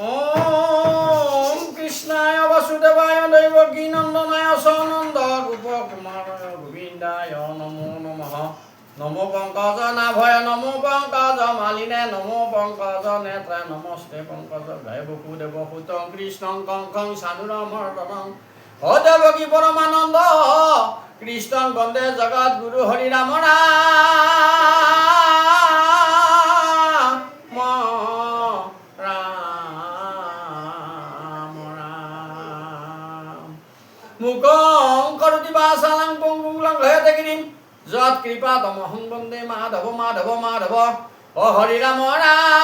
ওম কৃষ্ণায় বাসুদেবায় দৈবকী নন্দনায় সনন্দ গোপকুমারায় গোবিন্দায় নমো নমঃ নমো পঙ্কজ নাভয় নমো পঙ্কজ মালিনে নমো পঙ্কজ নেত্রে নমস্তে পঙ্কজ গায় বসুদেব সুতং কৃষ্ণং কংকং সানুরমর্দনং ও দেবকী পরমানন্দ কৃষ্ণং বন্দে জগৎ গুরু হরি রাম মুকং করতি বাসালাং পঙ্গুং লঙ্ঘয়তে গিরিম যৎ কৃপা তমহং বন্দে মাধব মাধব মাধব ও হরি রাম রাম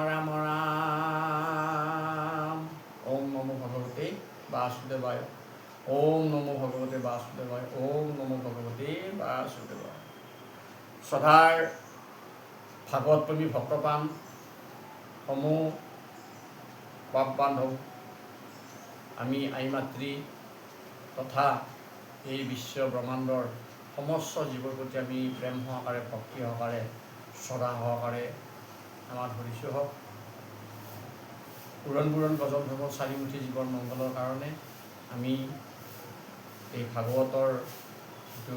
রাম রাম। ওম নমো ভগবতে বাসুদেবায়। ওম নমো ভগবতে বাসুদেবায়। ওম নমো ভগবতে বাসুদেবায়। সদাৰ ভাগৱত প্ৰেমী ভক্তপ্ৰাণ সমূহ বাপ বান্ধৱ, আমি আই মাতৃ তথা এই বিশ্ব ব্ৰহ্মাণ্ডৰ সমস্ত জীৱৰ প্ৰতি আমি প্ৰেম সহকাৰে ভক্তি সহকাৰে শ্ৰদ্ধা সহকাৰে আমাৰ ধৰিছোঁ হওক। উৰণ বুৰণ গজল ভগত চাৰিমুঠি জীৱন মংগলৰ কাৰণে আমি এই ভাগৱতৰ যিটো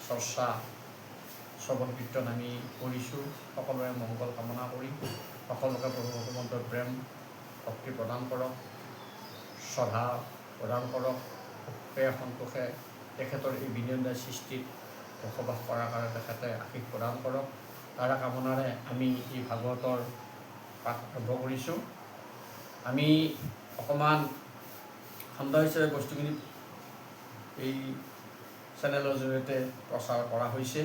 চৰ্চা শ্ৰৱণ কীৰ্তন আমি কৰিছোঁ। সকলোৰে মংগল কামনা কৰি সকলোকে প্ৰভু ভগৱন্তৰ প্ৰেম ভক্তি প্ৰদান কৰক, শ্ৰদ্ধা প্ৰদান কৰক, সুখে সন্তোষে তেখেতৰ এই বিনন্দা সৃষ্টিত বসবাস কৰাৰ কাৰণে তেখেতে আশীষ প্ৰদান কৰক। তাৰে কামনাৰে আমি এই ভাগৱতৰ পাঠ আৰম্ভ কৰিছোঁ। আমি অকণমান খণ্ড হিচাপে বস্তুখিনি এই চেনেলৰ জৰিয়তে প্ৰচাৰ কৰা হৈছে,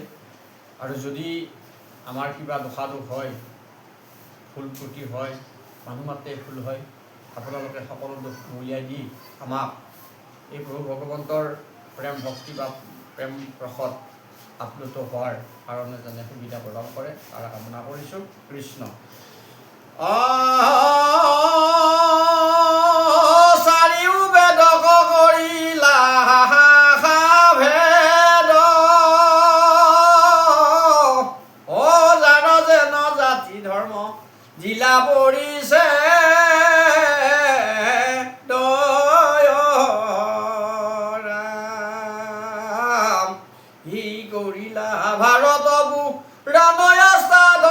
আৰু যদি আমাৰ কিবা দোষাদোষ হয়, ভুল ত্ৰুটি হয়, মানুহ মাত্ৰে ভুল হয়, আপোনালোকে সকলো দোষ উলিয়াই দি আমাক এই প্ৰভু ভগৱন্তৰ প্ৰেম ভক্তি বা প্ৰেম ৰসত আপ্লুত হোৱাৰ কাৰণে যেনে সুবিধা প্ৰদান কৰে তাৰ কামনা কৰিছোঁ। কৃষ্ণ চাৰিও বেদক কৰিলা ভেদ, অ জান যেন জাতি ধৰ্ম জিলা পৰিছে দয়াৰাম, হি কৰিলা ভাৰত বুৰানয়স্তাদ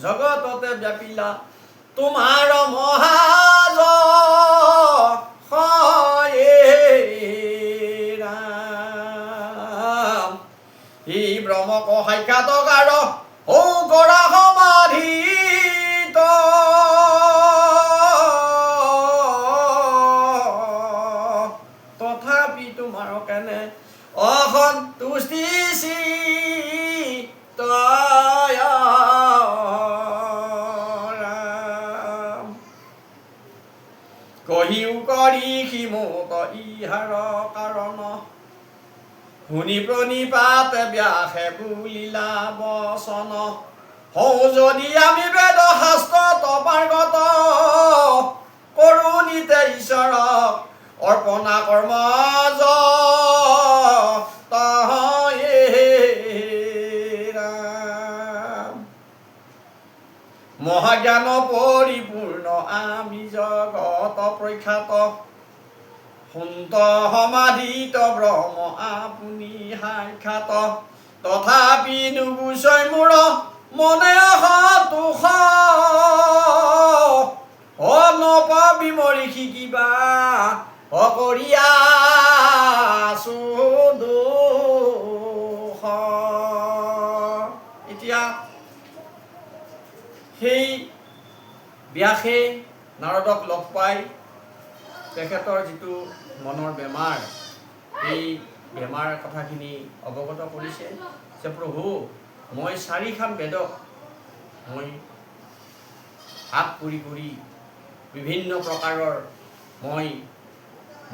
জগততে ব্যাপিলা তোমাৰ মহাজ ই ব্ৰহ্মক সাক্ষাৎকাৰ ঔ কৰা সমাধিত, তথাপি তোমাৰ কেনে অসন্তুষ্টি চিত্তয়াৰাম, কহিও কৰি সিমোত ইহাৰ কাৰণ, শুনি প্ৰণিপাত ব্যাসে বুলিলা বচন, হওঁ যদি আমি বেদ শাস্ত্ৰত পাৰ্গত, কৰুণীতে ঈশ্বৰক অৰ্পণা কৰ্ম ৰাম, মহাজ্ঞান পৰিপূৰ্ণ আমি জগত প্ৰখ্যাত, সন্ত সমাধিত ব্ৰহ্ম আপুনি সাক্ষাৎ, তথাপি নুগুচয় মোৰ মনে সন্তোষ, নপাবি মৰি শিকিবা অকৰিয়া দোষ। এতিয়া সেই ব্যাসে নাৰদক লগ পাই তেখেতৰ যিটো মনৰ বেমাৰ, এই বেমাৰ কথাখিনি অৱগত কৰিছে যে প্ৰভু, মই চাৰিখন বেদক মই ভাগ কৰি কৰি বিভিন্ন প্ৰকাৰৰ মই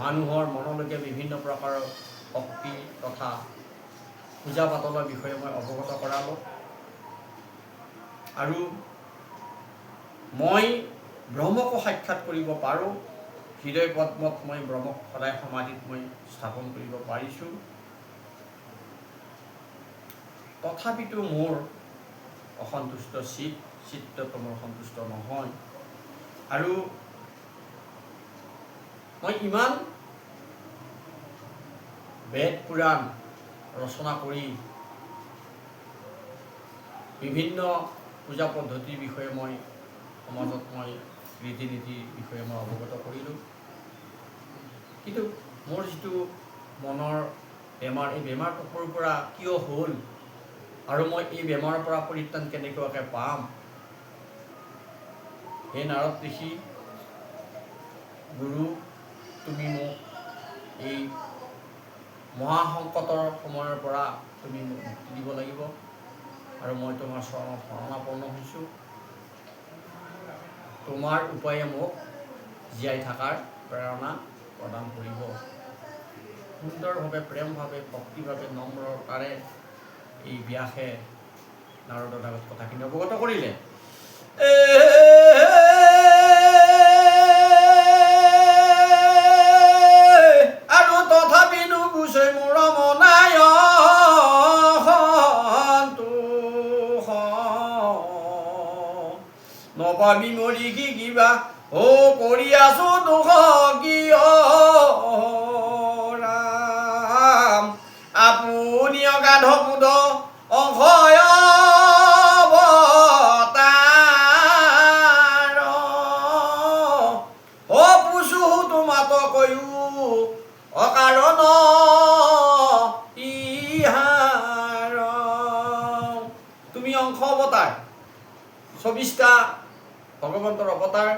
মানুহৰ মনলৈকে বিভিন্ন প্ৰকাৰৰ ভক্তি তথা পূজা পাতলৰ বিষয়ে মই অৱগত কৰালোঁ, আৰু মই ব্ৰহ্মকো সাক্ষাৎ কৰিব পাৰোঁ। হৃদয় পদ্মত মই ব্ৰহ্মক সদায় সমাধিত মই স্থাপন কৰিব পাৰিছোঁ। তথাপিতো মোৰ অসন্তুষ্ট চিত্তটো মোৰ সন্তুষ্ট নহয়। আৰু মই ইমান বেদ পুৰাণ ৰচনা কৰি বিভিন্ন পূজা পদ্ধতিৰ বিষয়ে মই সমাজত মই ৰীতি নীতিৰ বিষয়ে মই অৱগত কৰিলোঁ। কিন্তু মোৰ যিটো মনৰ বেমাৰ, এই বেমাৰটো ক'ৰ পৰা কিয় হ'ল আৰু মই এই বেমাৰৰ পৰা পৰিত্ৰাণ কেনেকুৱাকৈ পাম, হে নাৰদ ঋষি, গুৰু, তুমি মোক এই মহাসংকটৰ সময়ৰ পৰা তুমি মোক মুক্তি দিব লাগিব। আৰু মই তোমাৰ চৰণত শৰণাপন্ন হৈছোঁ। তোমাৰ উপায়ে মোক জীয়াই থকাৰ প্ৰেৰণা প্ৰদান কৰিব। সুন্দৰভাৱে, প্ৰেমভাৱে, ভক্তিভাৱে, নম্ৰতাৰে এই ব্যাসে নাৰদৰ আগত কথাখিনি অৱগত কৰিলে। আৰু তথাপি নুগুচে মোৰ মনায় নপাবি মৰি কি কিবা কৰি আছো দুখ কিয় ৰাম, আপুনি অগাধ পুদ অভয় অৱতাৰ, পুছো তোমাত কয়ো অকাৰণ ইহাৰ। তুমি অংশ অৱতাৰ, 24টা ভগৱন্তৰ অৱতাৰ,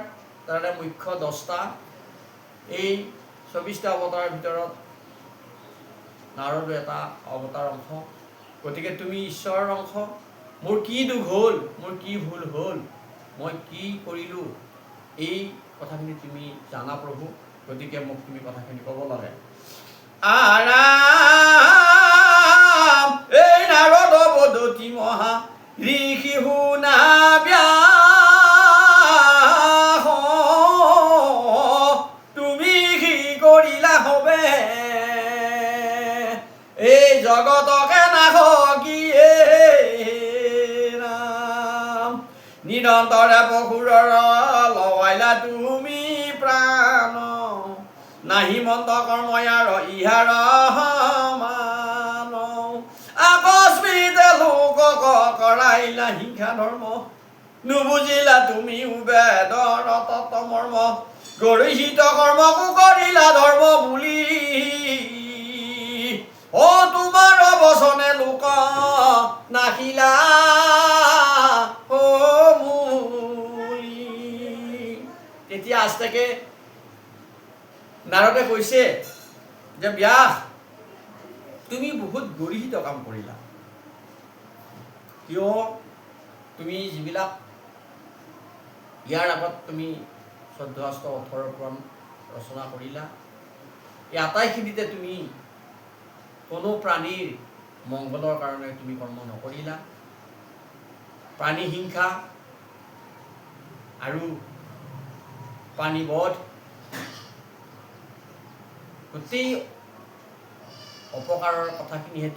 তাৰে মুখ্য 10টা। এই 24টা অৱতাৰৰ ভিতৰত নাৰদো এটা অৱতাৰ অংশ। গতিকে তুমি ঈশ্বৰৰ অংশ। মোৰ কি দুখ হ'ল, মোৰ কি ভুল হ'ল, মই কি কৰিলোঁ, এই কথাখিনি তুমি জানা প্ৰভু। গতিকে মোক তুমি কথাখিনি ক'ব লাগে। আৰাম এই নাৰদ বদতি মহা ঋষি শুনা ব্যাস, তুমি কি কৰিলা হবে এই জগতকে নাহকিয়ে ৰাম, নিৰন্তৰে পশুৰৰ লৱাইলা তুমি প্ৰাণ, নাহি মন্দ কৰ্ময়াৰ ইহাৰ মান, আকস্মিতে লোকক কৰাইলা হিংসা ধৰ্ম, নুবুজিলা তুমিও বেদৰ তত্ত্ব মৰ্ম, গৰিহিত কৰ্মকো কৰিলা ধৰ্ম বুলি, তোমাৰ বচনে লোক নাখিলা মূলি। তেতিয়া আস্তেকে নাৰদে কৈছে যে ব্যাস, তুমি বহুত গৰিহিত কাম কৰিলা। কিয়? তুমি যিবিলাক ইয়াৰ আগত তুমি 1418 পুৰাণ ৰচনা কৰিলা, এই আটাইখিনিতে তুমি কোনো প্ৰাণীৰ মংগলৰ কাৰণে তুমি কৰ্ম নকৰিলা। প্ৰাণী হিংসা আৰু প্ৰাণীবধ, গোটেই অপকাৰৰ কথাখিনিহে